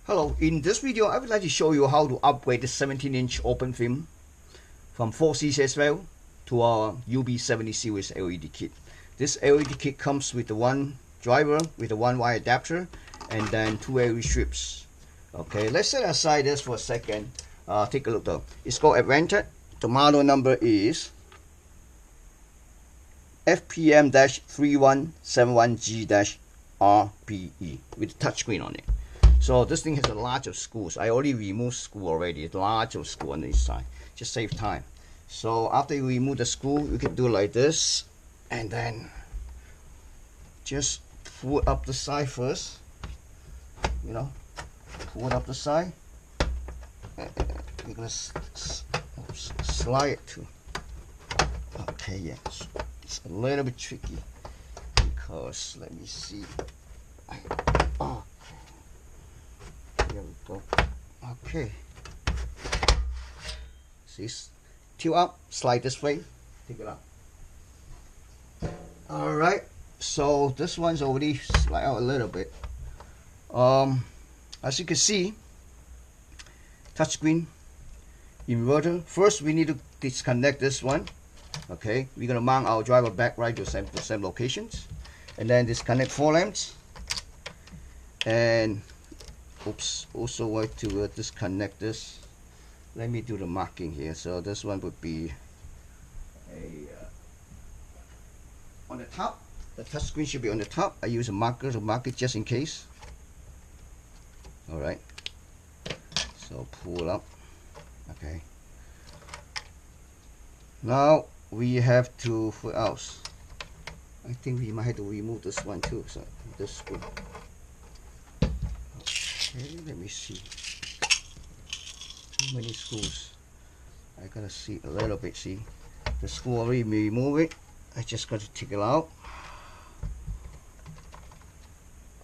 Hello, in this video I would like to show you how to upgrade the 17-inch open film from 4CCSL to our UB70 series LED kit. This LED kit comes with the one driver with a one wire adapter and then two LED strips. Okay, let's set aside this for a second. Take a look though. It's called Advantage. The model number is FPM-3171G-RBE with touchscreen on it. So this thing has a lot of screws. I already removed screw already. A lot of screw on this side. Just save time. So after you remove the screw, you can do like this, and then just pull it up the side first. You know, pull it up the side. You're gonna slide it too. Okay, yeah, it's a little bit tricky because let me see. Oh. There we go. Okay. See, tilt up, slide this way, take it out. Alright, so this one's already slide out a little bit. As you can see, touchscreen, inverter. First, we need to disconnect this one. Okay, we're gonna mount our driver backlight to the same locations, and then disconnect 4 lamps, and also want to disconnect this. Let me do the marking here. So this one would be on the top. The touch screen should be on the top. I use a marker to mark it just in case. Alright, so pull up. Okay, now we have to, what else? I think we might have to remove this one too. So this screw. Okay, let me see. How many screws? I gotta see a little bit. See, the screw already remove it. I just got to take it out.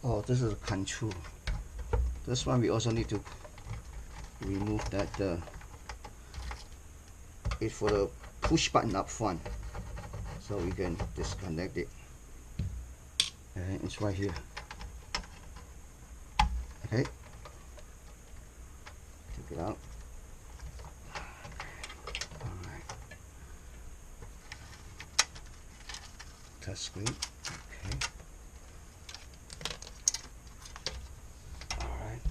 Oh, this is a control. This one we also need to remove that. It's for the push button up front, so we can disconnect it. And it's right here. Okay. Take it out. Alright. Touch screen. Okay. Alright.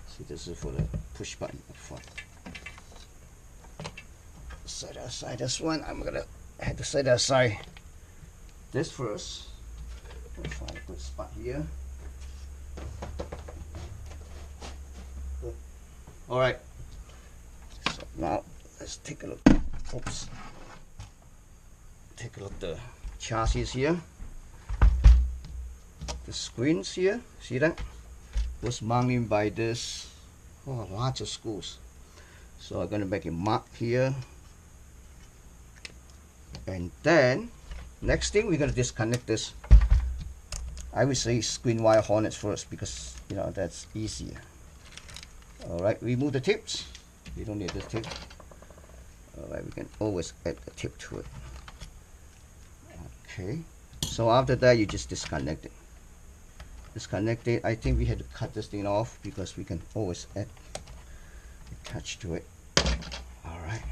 See, this is for the push button up front. Set aside this one. I'm gonna have to set aside this first. Let's find a good spot here. Alright, so now let's take a look. Oops. Take a look at the chassis here. The screens here, see that? Was mounted by this, lots of screws. So I'm going to make a mark here. And then, next thing we're going to disconnect this. I would say screen wire harness first because, you know, that's easier. Alright, remove the tips. We don't need this tip. Alright, we can always add a tip to it. Okay, so after that you just disconnect it. Disconnect it. I think we had to cut this thing off because we can always add attach to it. Alright.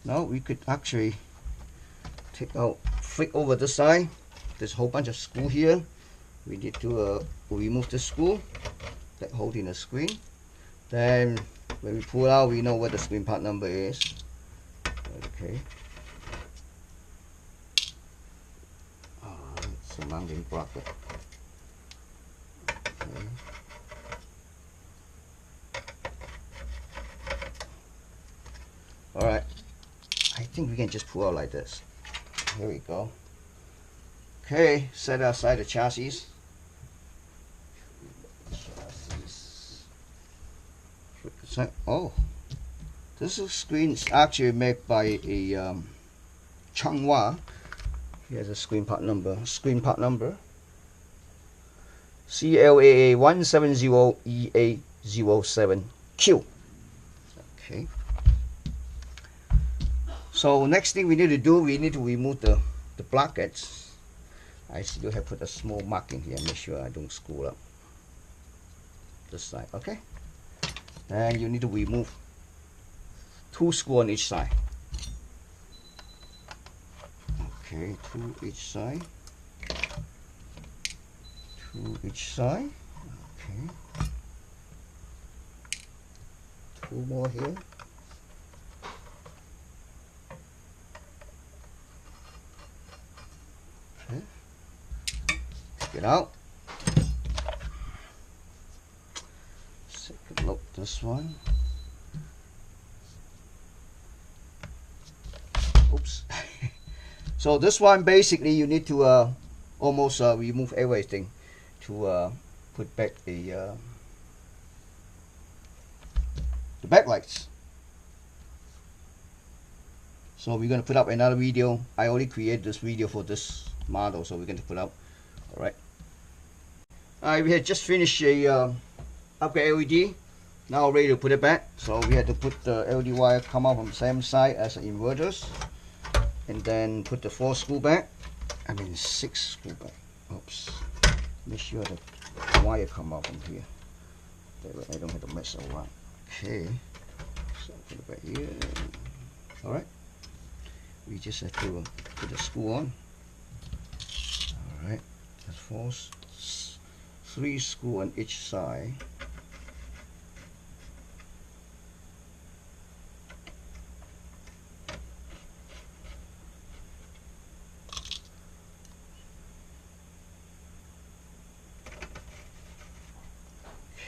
Now we could actually take out, flick over the side. There's a whole bunch of screw here. We need to remove the screw that holding the screen. Then when we pull out, we know what the screen part number is. Okay. It's a mounting bracket. Okay. Alright. I think we can just pull out like this. Here we go. Okay, set aside the chassis. Oh, this screen is actually made by a Changhua. Here's a screen part number. CLAA170EA07Q. Okay. So next thing we need to do, we need to remove the brackets. I still have put a small mark in here, make sure I don't screw up this side. Okay, and you need to remove 2 screws on each side. Okay, 2 each side, 2 each side. Okay, 2 more here. Okay, take it out. Second look, this one. Oops. So this one basically you need to almost remove everything to put back the backlights. So we're going to put up another video. I already created this video for this model, so we're going to put up. Alright, we had just finished a upgrade LED. Now ready to put it back. So we had to put the LED wire come out from the same side as the inverters, and then put the 4 screw back. I mean 6 screw back. Oops. Make sure the wire come out from here. That way I don't have to mess around. Okay. So put it back here. Alright. We just have to put the screw on. Alright. That's 3 screws on each side.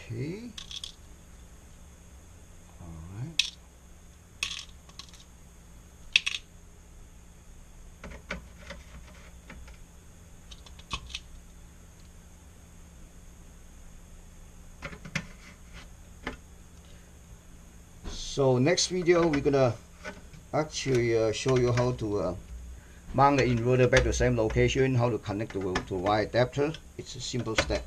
Okay. Alright. So next video we're gonna actually show you how to mount the inverter back to the same location, how to connect the wire adapter. It's a simple step.